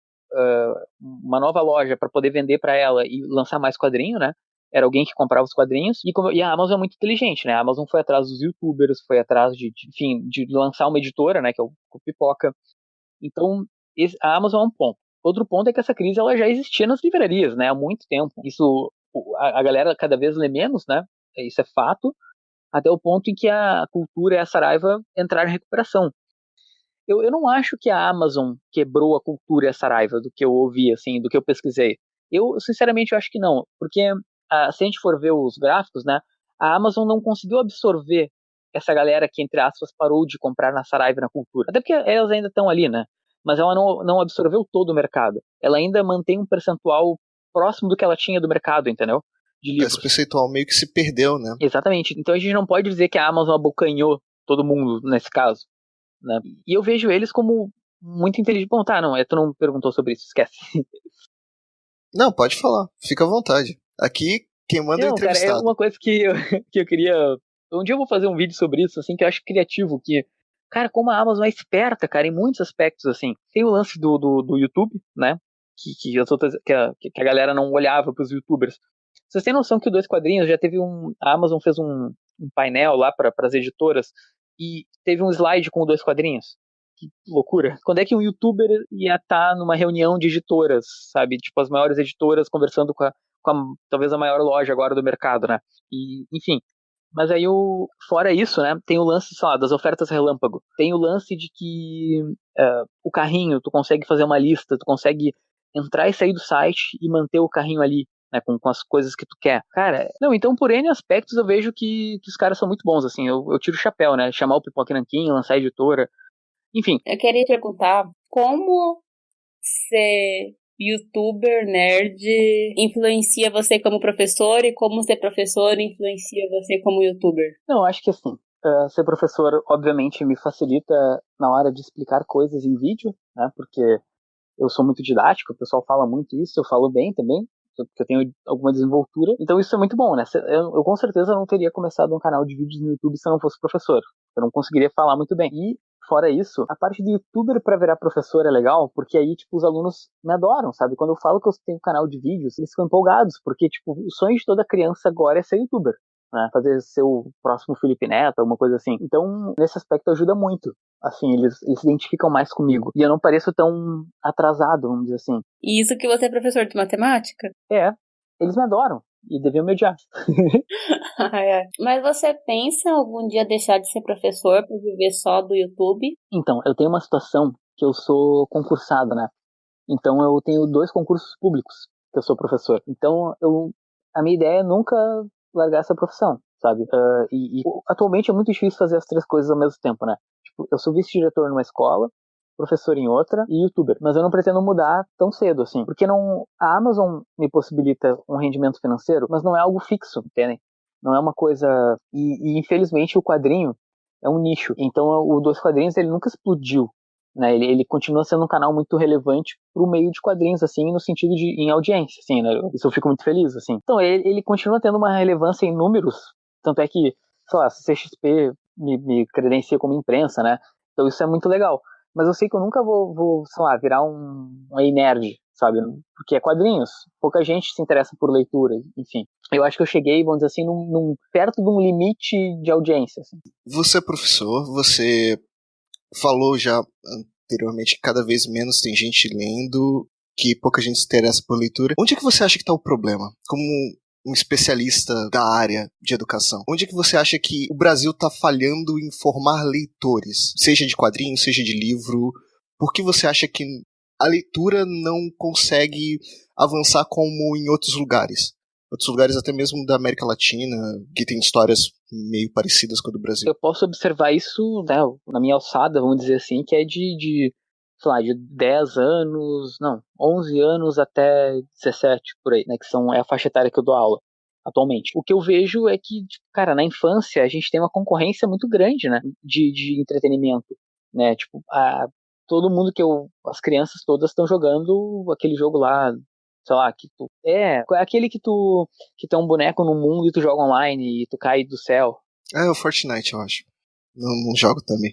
uma nova loja para poder vender para ela e lançar mais quadrinho, né? Era alguém que comprava os quadrinhos, e a Amazon é muito inteligente, né? A Amazon foi atrás dos youtubers, foi atrás enfim, de lançar uma editora, né, que é o Pipoca. Então, a Amazon é um ponto. Outro ponto é que essa crise ela já existia nas livrarias, né, há muito tempo. Isso, a galera cada vez lê menos, né? Isso é fato, até o ponto em que a cultura e a Saraiva entraram em recuperação. Eu não acho que a Amazon quebrou a cultura e a Saraiva, do que eu ouvi, assim, do que eu pesquisei. Eu, sinceramente, eu acho que não, porque se a gente for ver os gráficos, né, a Amazon não conseguiu absorver essa galera que, entre aspas, parou de comprar na Saraiva e na cultura. Até porque elas ainda estão ali, né? Mas ela não absorveu todo o mercado. Ela ainda mantém um percentual próximo do que ela tinha do mercado, entendeu? De livros. Esse percentual meio que se perdeu, né? Exatamente. Então a gente não pode dizer que a Amazon abocanhou todo mundo nesse caso, né? E eu vejo eles como muito inteligentes. Bom, tá, não, tu não perguntou sobre isso, esquece. Não, pode falar, fica à vontade. Aqui, quem manda é o entrevistado. Cara, é uma coisa que eu queria... Um dia eu vou fazer um vídeo sobre isso, assim, que eu acho criativo, que... Cara, como a Amazon é esperta, cara, em muitos aspectos, assim. Tem o lance do YouTube, né? Que a galera não olhava pros youtubers. Vocês têm noção que o Dois Quadrinhos já teve a Amazon fez um painel lá para as editoras e teve um slide com Dois Quadrinhos? Que loucura. Quando é que um youtuber ia estar numa reunião de editoras, sabe? Tipo, as maiores editoras conversando com talvez a maior loja agora do mercado, né? E, enfim. Mas aí, fora isso, né? Tem o lance, sei lá, das ofertas relâmpago. Tem o lance de que o carrinho, tu consegue fazer uma lista, tu consegue entrar e sair do site e manter o carrinho ali, né, com as coisas que tu quer. Cara, não, então por N aspectos eu vejo que os caras são muito bons, assim, eu tiro o chapéu, né, chamar o Pipoca Nanquim, lançar a editora, enfim. Eu queria perguntar como ser youtuber nerd influencia você como professor e como ser professor influencia você como youtuber? Não, acho que assim, ser professor obviamente me facilita na hora de explicar coisas em vídeo, né, porque eu sou muito didático, o pessoal fala muito isso, eu falo bem também, porque eu tenho alguma desenvoltura, então isso é muito bom, né? Eu com certeza não teria começado um canal de vídeos no YouTube se eu não fosse professor, eu não conseguiria falar muito bem. E fora isso, a parte do youtuber pra virar professor é legal, porque aí, tipo, os alunos me adoram, sabe? Quando eu falo que eu tenho um canal de vídeos, eles ficam empolgados, porque, tipo, o sonho de toda criança agora é ser youtuber, né? Fazer ser o próximo Felipe Neto, alguma coisa assim. Então, nesse aspecto ajuda muito. Assim, eles se identificam mais comigo. E eu não pareço tão atrasado, vamos dizer assim. E isso que você é professor de matemática? É, eles me adoram. E deviam me odiar. Mas você pensa algum dia deixar de ser professor para viver só do YouTube? Então, eu tenho uma situação que eu sou concursado, né? Então eu tenho 2 concursos públicos que eu sou professor. Então a minha ideia é nunca largar essa profissão, sabe? Atualmente é muito difícil fazer as 3 coisas ao mesmo tempo, né? Tipo, eu sou vice-diretor numa escola, professor em outra e youtuber. Mas eu não pretendo mudar tão cedo, assim. Porque a Amazon me possibilita um rendimento financeiro, mas não é algo fixo, entendem? Não é uma coisa... E infelizmente o quadrinho é um nicho. Então o Dois Quadrinhos ele nunca explodiu, né? Ele continua sendo um canal muito relevante pro meio de quadrinhos, assim, no sentido de em audiência, assim, né? Isso eu fico muito feliz, assim. Então ele continua tendo uma relevância em números, tanto é que, sei lá, a CCXP me credencia como imprensa, né? Então isso é muito legal. Mas eu sei que eu nunca vou sei lá, virar um nerd, sabe? Porque é quadrinhos. Pouca gente se interessa por leitura, enfim. Eu acho que eu cheguei, vamos dizer assim, perto de um limite de audiência. Assim. Você é professor, você falou já anteriormente que cada vez menos tem gente lendo, que pouca gente se interessa por leitura. Onde é que você acha que está o problema? Como um especialista da área de educação. Onde é que você acha que o Brasil está falhando em formar leitores? Seja de quadrinhos, seja de livro. Por que você acha que a leitura não consegue avançar como em outros lugares? Outros lugares até mesmo da América Latina, que tem histórias meio parecidas com a do Brasil. Eu posso observar isso, né, na minha alçada, vamos dizer assim, que é sei lá, de 10 anos, não, 11 anos até 17, por aí, né, que é a faixa etária que eu dou aula atualmente. O que eu vejo é que, tipo, cara, na infância a gente tem uma concorrência muito grande, né, de entretenimento, né, tipo, todo mundo as crianças todas estão jogando aquele jogo lá, sei lá, é aquele que tu é um boneco no mundo e tu joga online e tu cai do céu. É o Fortnite, eu acho. Não jogo também.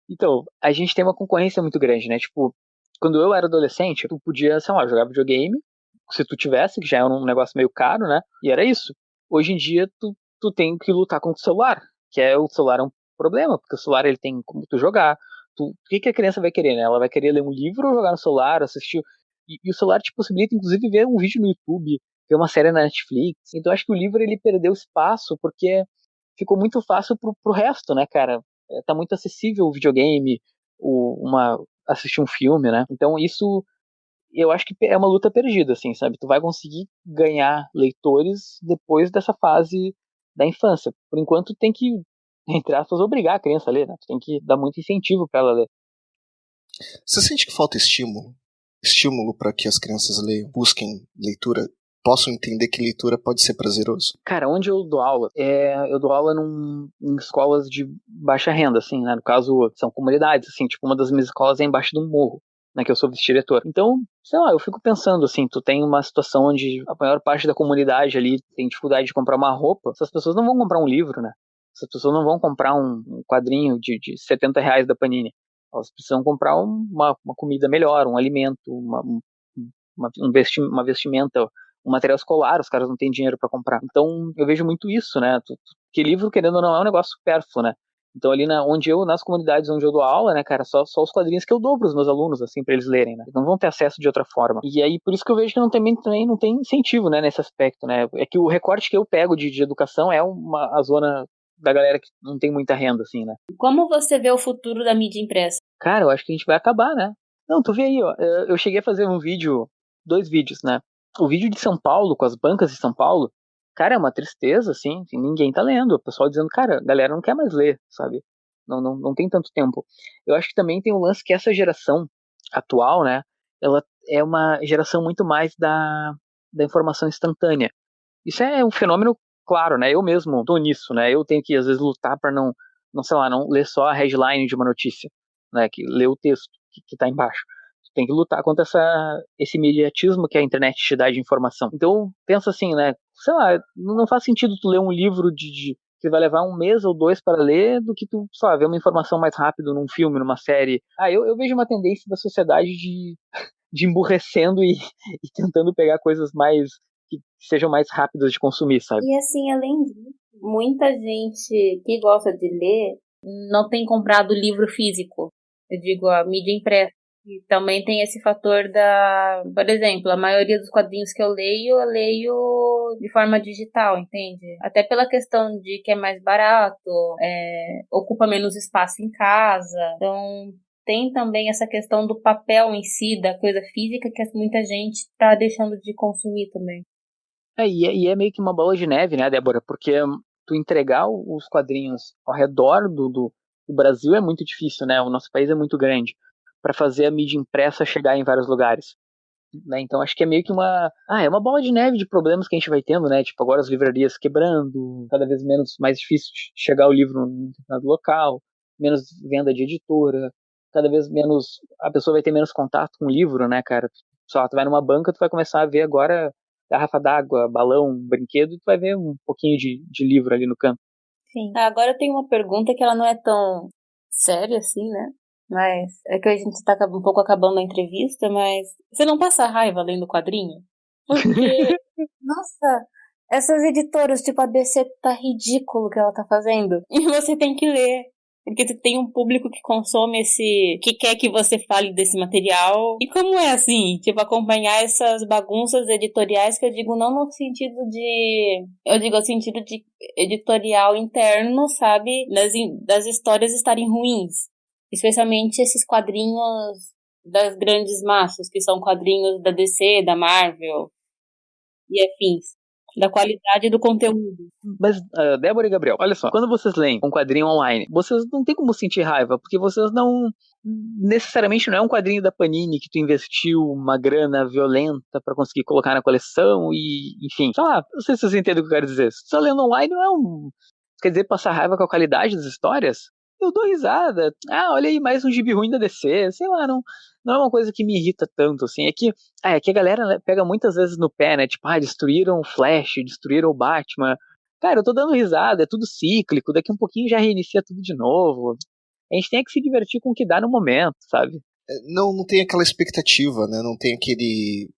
Então, a gente tem uma concorrência muito grande, né? Tipo, quando eu era adolescente, tu podia, sei lá, jogar videogame, se tu tivesse, que já era um negócio meio caro, né? E era isso. Hoje em dia, tu tem que lutar contra o celular, o celular é um problema, porque o celular ele tem como tu jogar. O que a criança vai querer, né? Ela vai querer ler um livro ou jogar no celular, assistir... E o celular te possibilita, inclusive, ver um vídeo no YouTube, ver uma série na Netflix. Então, acho que o livro, ele perdeu espaço, porque ficou muito fácil pro resto, né, cara? Tá muito acessível o videogame, assistir um filme, né? Então isso eu acho que é uma luta perdida, assim, sabe? Tu vai conseguir ganhar leitores depois dessa fase da infância. Por enquanto tem que, entre aspas, obrigar a criança a ler, né? Tu tem que dar muito incentivo para ela ler. Você sente que falta estímulo? Estímulo para que as crianças leiam, busquem leitura? Posso entender que leitura pode ser prazeroso? Cara, onde eu dou aula? Eu dou aula em escolas de baixa renda, assim, né? No caso, são comunidades, assim, tipo, uma das minhas escolas é embaixo de um morro, né? Que eu sou vice-diretor. Então, sei lá, eu fico pensando, assim, tu tem uma situação onde a maior parte da comunidade ali tem dificuldade de comprar uma roupa, essas pessoas não vão comprar um livro, né? Essas pessoas não vão comprar um quadrinho de R$70 da Panini. Elas precisam comprar uma comida melhor, um alimento, uma vestimenta, um material escolar, os caras não têm dinheiro para comprar. Então, eu vejo muito isso, né? Que livro, querendo ou não, é um negócio supérfluo, né? Então, ali nas comunidades onde eu dou aula, né, cara, só os quadrinhos que eu dou pros meus alunos, assim, pra eles lerem, né? Eles não vão ter acesso de outra forma. E aí, por isso que eu vejo que também não tem incentivo, né, nesse aspecto, né? É que o recorte que eu pego de educação é a zona da galera que não tem muita renda, assim, né? Como você vê o futuro da mídia impressa? Cara, eu acho que a gente vai acabar, né? Não, tu vê aí, ó. Eu cheguei a fazer 2 vídeos, né? O vídeo de São Paulo, com as bancas de São Paulo, cara, é uma tristeza, assim, ninguém tá lendo. O pessoal dizendo, cara, a galera não quer mais ler, sabe? Não tem tanto tempo. Eu acho que também tem um lance que essa geração atual, né? Ela é uma geração muito mais da informação instantânea. Isso é um fenômeno claro, né? Eu mesmo tô nisso, né? Eu tenho que, às vezes, lutar para não sei lá, não ler só a headline de uma notícia, né? Que ler o texto que tá embaixo. Tem que lutar contra esse imediatismo que a internet te dá de informação. Então, pensa assim, né? Sei lá, não faz sentido tu ler um livro que vai levar 1 mês ou 2 para ler, do que tu, sei lá, ver uma informação mais rápido num filme, numa série. Eu vejo uma tendência da sociedade de emburrecendo e tentando pegar coisas mais que sejam mais rápidas de consumir, sabe? E assim, além disso, muita gente que gosta de ler não tem comprado livro físico. Eu digo, a mídia impressa. E também tem esse fator por exemplo, a maioria dos quadrinhos que eu leio de forma digital, entende? Até pela questão de que é mais barato, ocupa menos espaço em casa. Então, tem também essa questão do papel em si, da coisa física, que muita gente tá deixando de consumir também. E é meio que uma bola de neve, né, Débora? Porque tu entregar os quadrinhos ao redor do Brasil é muito difícil, né? O nosso país é muito grande para fazer a mídia impressa chegar em vários lugares, né? Então acho que é meio que é uma bola de neve de problemas que a gente vai tendo, né? Tipo, agora as livrarias quebrando, cada vez mais difícil chegar o livro num determinado local, menos venda de editora, cada vez menos, a pessoa vai ter menos contato com o livro, né, cara? Só tu vai numa banca, tu vai começar a ver agora garrafa d'água, balão, brinquedo, tu vai ver um pouquinho de livro ali no canto. Sim. Agora eu tenho uma pergunta que ela não é tão séria assim, né? Mas é que a gente tá um pouco acabando a entrevista, mas você não passa raiva lendo quadrinho? Porque, nossa, essas editoras, tipo a DC, tá ridículo o que ela tá fazendo. E você tem que ler. Porque você tem um público que consome que quer que você fale desse material. E como é assim? Tipo, acompanhar essas bagunças editoriais que eu digo não no sentido de... Eu digo no sentido de editorial interno, sabe? Das histórias estarem ruins. Especialmente esses quadrinhos das grandes massas, que são quadrinhos da DC, da Marvel e afins. Da qualidade do conteúdo. Mas, Débora e Gabriel, olha só, quando vocês leem um quadrinho online, vocês não tem como sentir raiva, porque vocês necessariamente não é um quadrinho da Panini que tu investiu uma grana violenta pra conseguir colocar na coleção e, enfim, sei lá, não sei se vocês entendem o que eu quero dizer. Se você tá lendo online, não quer dizer passar raiva com a qualidade das histórias? Eu dou risada. Olha aí, mais um gibi ruim da DC, sei lá, não é uma coisa que me irrita tanto, assim. É que a galera, né, pega muitas vezes no pé, né? Tipo, destruíram o Flash, destruíram o Batman. Cara, eu tô dando risada, é tudo cíclico, daqui um pouquinho já reinicia tudo de novo. A gente tem que se divertir com o que dá no momento, sabe? Não tem aquela expectativa, né? Não tem aquele...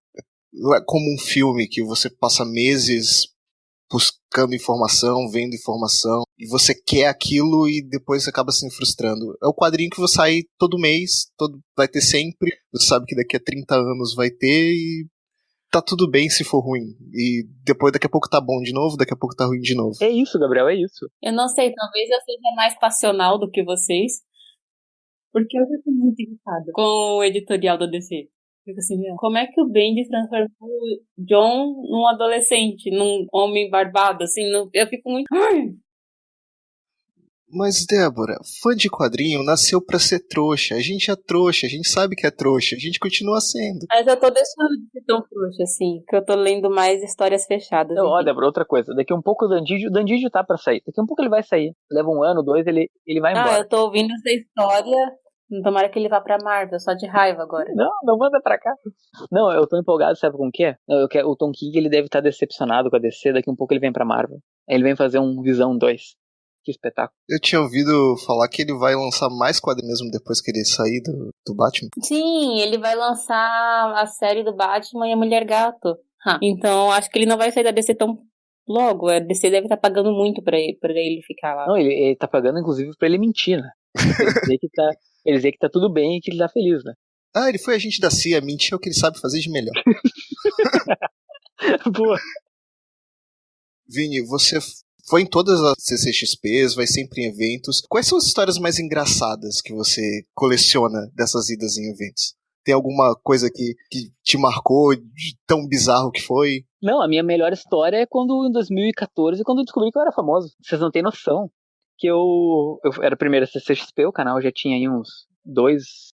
Como um filme que você passa meses buscando informação, vendo informação, e você quer aquilo e depois você acaba se frustrando. É o quadrinho que você sai todo mês, vai ter sempre, você sabe que daqui a 30 anos vai ter e tá tudo bem se for ruim. E depois daqui a pouco tá bom de novo, daqui a pouco tá ruim de novo. É isso, Gabriel, é isso. Eu não sei, talvez eu seja mais passional do que vocês, porque eu fico muito irritada com o editorial da DC. Fico assim, como é que o Bendis transformou o John num adolescente, num homem barbado, assim, eu fico muito... Mas, Débora, fã de quadrinho nasceu pra ser trouxa. A gente é trouxa, a gente sabe que é trouxa, a gente continua sendo. Mas eu tô deixando de ser tão trouxa, assim, que eu tô lendo mais histórias fechadas. Não, ó, Débora, outra coisa. Daqui um pouco o Dandídio tá pra sair. Daqui um pouco ele vai sair. Leva 1 ano, 2, ele vai embora. Eu tô ouvindo essa história... Tomara que ele vá pra Marvel, só de raiva agora. Não manda pra cá. Não, eu tô empolgado, sabe com o quê? O Tom King, ele deve estar decepcionado com a DC, daqui um pouco ele vem pra Marvel. Aí ele vem fazer um Visão 2. Que espetáculo. Eu tinha ouvido falar que ele vai lançar mais quadrinhos mesmo depois que ele sair do Batman. Sim, ele vai lançar a série do Batman e a Mulher Gato. Então, acho que ele não vai sair da DC tão logo. A DC deve estar pagando muito pra ele ficar lá. Não, ele tá pagando, inclusive, pra ele mentir, né? Ele dizer que tá tudo bem e que ele tá feliz, né? Ele foi agente da CIA, mentir é o que ele sabe fazer de melhor. Boa. Vini, você foi em todas as CCXPs, vai sempre em eventos. Quais são as histórias mais engraçadas que você coleciona dessas idas em eventos? Tem alguma coisa que te marcou de tão bizarro que foi? Não, a minha melhor história é quando, em 2014, quando eu descobri que eu era famoso. Vocês não têm noção. Que eu era a primeira CCXP, o canal já tinha aí uns 2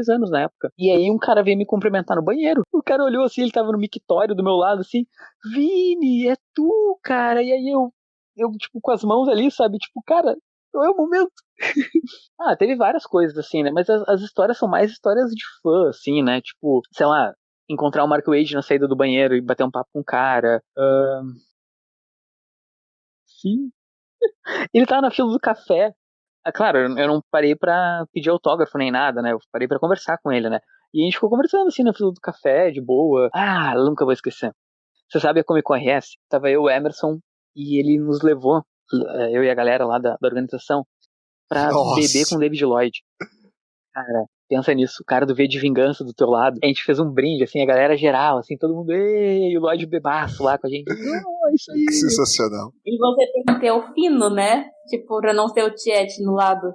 anos na época. E aí um cara veio me cumprimentar no banheiro. O cara olhou assim, ele tava no mictório do meu lado, assim, Vini, é tu, cara. E aí eu tipo, com as mãos ali, sabe? Tipo, cara, não é o momento. Teve várias coisas assim, né? Mas as histórias são mais histórias de fã, assim, né? Tipo, sei lá, encontrar o Mark Wade na saída do banheiro e bater um papo com o cara. Sim. Ele tava na fila do café. Claro, eu não parei pra pedir autógrafo nem nada, né? Eu parei pra conversar com ele, né? E a gente ficou conversando assim na fila do café, de boa. Eu nunca vou esquecer. Você sabe a Comic Con RS? Tava eu, o Emerson, e ele nos levou, eu e a galera lá da organização, pra beber com o David Lloyd. Cara, pensa nisso, o cara do V de Vingança do teu lado. A gente fez um brinde, assim, a galera geral, assim, todo mundo, e o Lloyd bebaço lá com a gente. Isso aí. Que sensacional. E você tem que ter o fino, né? Tipo, pra não ter o Tiet no lado.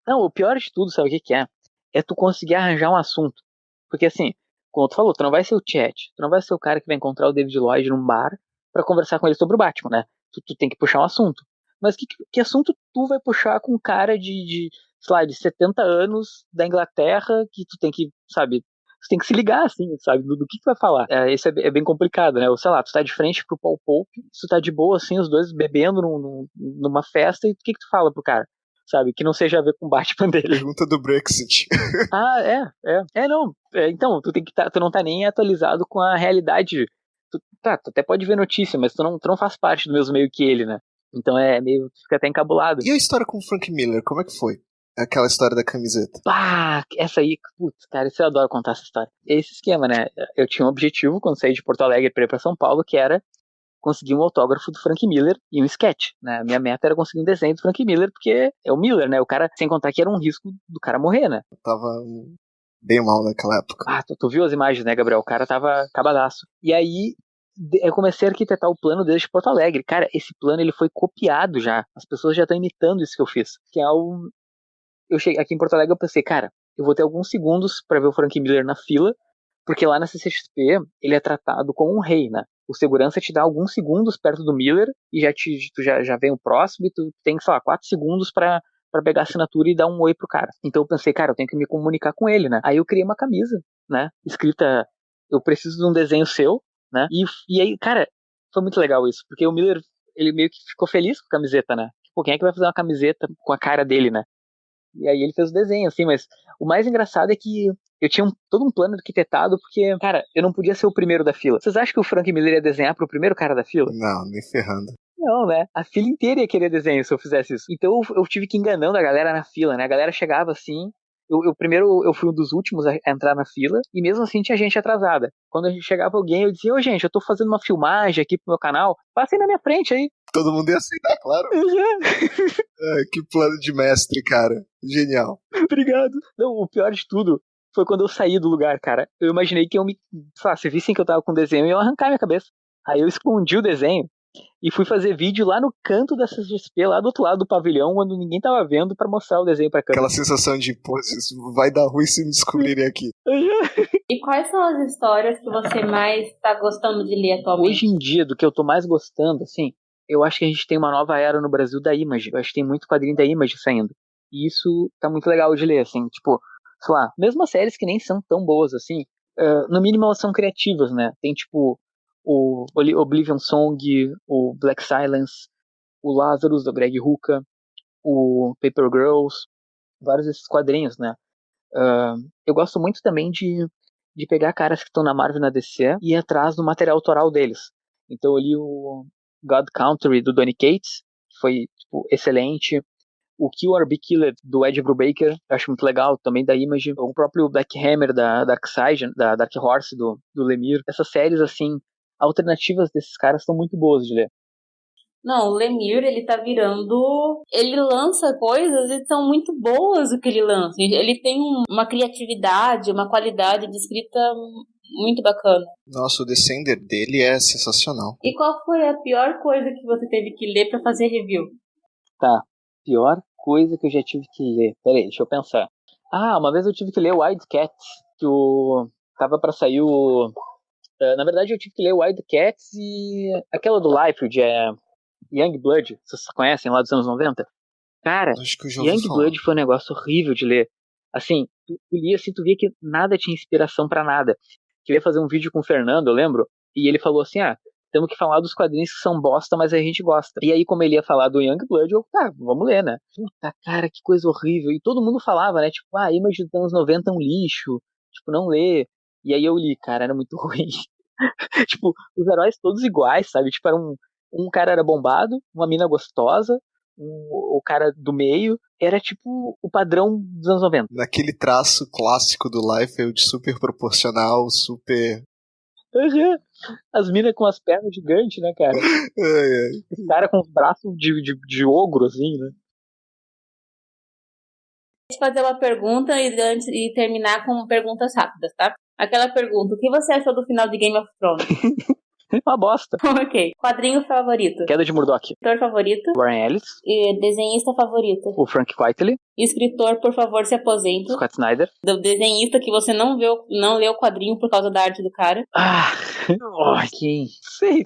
Não, o pior de tudo, sabe o que é? É tu conseguir arranjar um assunto. Porque assim, como tu falou, tu não vai ser o Chat, tu não vai ser o cara que vai encontrar o David Lloyd num bar pra conversar com ele sobre o Batman, né? Tu tem que puxar um assunto. Mas que assunto tu vai puxar com um cara sei lá, de 70 anos da Inglaterra que tu tem que, sabe, tu tem que se ligar, assim, sabe, do que tu vai falar. Isso é bem complicado, né? Ou sei lá, tu tá de frente pro Paul Pope, tu tá de boa, assim, os dois bebendo numa festa e o que tu fala pro cara? Sabe, que não seja a ver com o Batman dele. Pergunta do Brexit. Não. Então, tu não tá nem atualizado com a realidade. Tu até pode ver notícia, mas tu não faz parte do mesmo meio que ele, né? Então tu fica até encabulado. E a história com o Frank Miller, como é que foi? Aquela história da camiseta. Essa aí, putz, cara, isso eu adoro contar essa história. Esse esquema, né? Eu tinha um objetivo quando saí de Porto Alegre pra ir pra São Paulo, que era conseguir um autógrafo do Frank Miller e um sketch, né? Minha meta era conseguir um desenho do Frank Miller, porque é o Miller, né? O cara, sem contar que era um risco do cara morrer, né? Eu tava bem mal naquela época. Tu viu as imagens, né, Gabriel? O cara tava acabadaço. E aí, eu comecei a arquitetar o plano desde Porto Alegre. Cara, esse plano, ele foi copiado já. As pessoas já estão imitando isso que eu fiz. Que é o... Eu cheguei aqui em Porto Alegre, eu pensei, cara, eu vou ter alguns segundos pra ver o Frank Miller na fila, porque lá na CCXP, ele é tratado como um rei, né? O segurança te dá alguns segundos perto do Miller e tu já vem o próximo e tu tem, sei lá, 4 segundos pra pegar a assinatura e dar um oi pro cara. Então eu pensei, cara, eu tenho que me comunicar com ele, né? Aí eu criei uma camisa, né? Escrita, eu preciso de um desenho seu, né? E aí, cara, foi muito legal isso, porque o Miller, ele meio que ficou feliz com a camiseta, né? Pô, quem é que vai fazer uma camiseta com a cara dele, né? E aí ele fez o desenho, assim, mas o mais engraçado é que eu tinha todo um plano arquitetado, porque, cara, eu não podia ser o primeiro da fila. Vocês acham que o Frank Miller ia desenhar pro primeiro cara da fila? Não, nem ferrando. Não, né? A fila inteira ia querer desenho se eu fizesse isso. Então eu tive que ir enganando a galera na fila, né? A galera chegava assim. Primeiro eu fui um dos últimos a entrar na fila, e mesmo assim tinha gente atrasada. Quando a gente chegava alguém, eu dizia, gente, eu tô fazendo uma filmagem aqui pro meu canal, passem na minha frente aí. Todo mundo ia aceitar, claro. Que plano de mestre, cara. Genial. Obrigado. Não, o pior de tudo foi quando eu saí do lugar, cara. Eu imaginei que se vissem que eu tava com o desenho, iam arrancar minha cabeça. Aí eu escondi o desenho e fui fazer vídeo lá no canto da CCXP, lá do outro lado do pavilhão, quando ninguém tava vendo, pra mostrar o desenho pra câmera. Aquela sensação de, pô, vai dar ruim se me descobrirem aqui. E quais são as histórias que você mais tá gostando de ler atualmente? Hoje em dia, do que eu tô mais gostando, assim, eu acho que a gente tem uma nova era no Brasil da Image. Eu acho que tem muito quadrinho da Image saindo. E isso tá muito legal de ler, assim, tipo, sei lá, mesmo as séries que nem são tão boas, assim, no mínimo elas são criativas, né? Tem, tipo, o Oblivion Song, o Black Silence, o Lazarus, do Greg Rucka, o Paper Girls, vários desses quadrinhos, né? Eu gosto muito também de pegar caras que estão na Marvel e na DC e ir atrás do material autoral deles. Então eu li o God Country, do Donny Cates, que foi, tipo, excelente. O Kill or Be Killed, do Ed Brubaker, eu acho muito legal, também da Image. O próprio Black Hammer, da Dark Side, da Dark Horse, do Lemire. Essas séries, assim, alternativas desses caras são muito boas de ler. Não, o Lemire, ele tá virando... Ele lança coisas e são muito boas o que ele lança. Ele tem uma criatividade, uma qualidade de escrita muito bacana. Nossa, o Descender dele é sensacional. E qual foi a pior coisa que você teve que ler pra fazer review? Tá, pior coisa que eu já tive que ler. Peraí, deixa eu pensar. Uma vez eu tive que ler Wild Cats, que tava pra sair o... Na verdade, eu tive que ler Wild Cats e aquela do Liefeld, Young Blood, vocês conhecem, lá dos anos 90? Cara, Young Blood foi um negócio horrível de ler. Assim, tu lia assim, tu via que nada tinha inspiração pra nada. Queria fazer um vídeo com o Fernando, eu lembro, e ele falou assim, temos que falar dos quadrinhos que são bosta, mas a gente gosta. E aí, como ele ia falar do Young Blood, vamos ler, né? Puta, cara, que coisa horrível. E todo mundo falava, né, tipo, Image dos anos 90 é um lixo, tipo, não lê. E aí eu li, cara, era muito ruim. Tipo, os heróis todos iguais, sabe? Tipo, era um cara era bombado, uma mina gostosa, o cara do meio, era tipo o padrão dos anos 90. Naquele traço clássico do Liefeld, super proporcional, super... Uhum. As minas com as pernas gigantes, né, cara? Os caras com os braços de ogro, assim, né? Vou fazer uma pergunta e terminar com perguntas rápidas, tá? Aquela pergunta, o que você achou do final de Game of Thrones? Uma bosta. Ok. Quadrinho favorito? Queda de Murdoch. Escritor favorito? Warren Ellis. E desenhista favorito? O Frank Quitely. Escritor, por favor, se aposente. Scott Snyder. Do desenhista que você não leu o quadrinho por causa da arte do cara. Quem? Sei,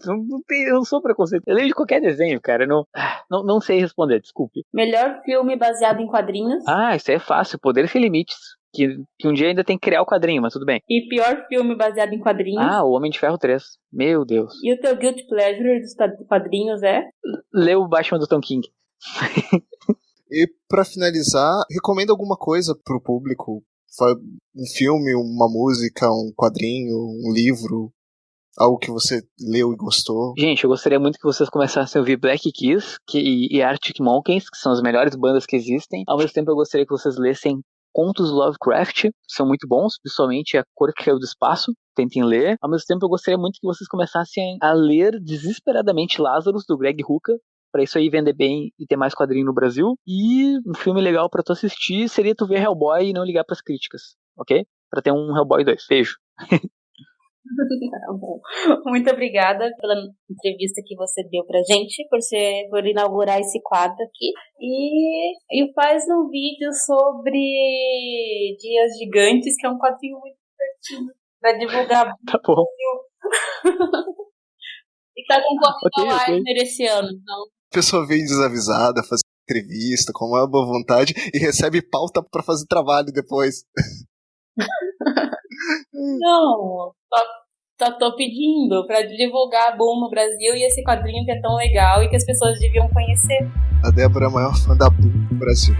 eu não sou preconceito. Eu leio de qualquer desenho, cara. Não sei responder, desculpe. Melhor filme baseado em quadrinhos? Isso aí é fácil. Poder Sem Limites. Que um dia ainda tem que criar o quadrinho, mas tudo bem. E pior filme baseado em quadrinhos? O Homem de Ferro 3. Meu Deus. E o teu guilty pleasure dos quadrinhos é? Ler o Batman do Tom King. E pra finalizar, recomenda alguma coisa pro público? Um filme, uma música, um quadrinho, um livro, algo que você leu e gostou? Gente, eu gostaria muito que vocês começassem a ouvir Black Keys e Arctic Monkeys, que são as melhores bandas que existem. Ao mesmo tempo, eu gostaria que vocês lessem contos do Lovecraft, são muito bons, principalmente A Cor que Caiu do Espaço, tentem ler. Ao mesmo tempo, eu gostaria muito que vocês começassem a ler desesperadamente Lazarus, do Greg Rucka, pra isso aí vender bem e ter mais quadrinho no Brasil. E um filme legal pra tu assistir seria tu ver Hellboy e não ligar pras críticas, ok? Pra ter um Hellboy 2. Beijo. Tá bom. Muito obrigada pela entrevista que você deu pra gente, por inaugurar esse quadro aqui. E faz um vídeo sobre Dias Gigantes, que é um quadrinho muito divertido, pra divulgar. Tá bom. E tá concorrendo ao Eisner esse ano, então. A pessoa vem desavisada, fazer entrevista com uma boa vontade e recebe pauta pra fazer trabalho depois. Não, só tô pedindo pra divulgar a Boom no Brasil e esse quadrinho que é tão legal e que as pessoas deviam conhecer. A Débora é a maior fã da Boom no Brasil.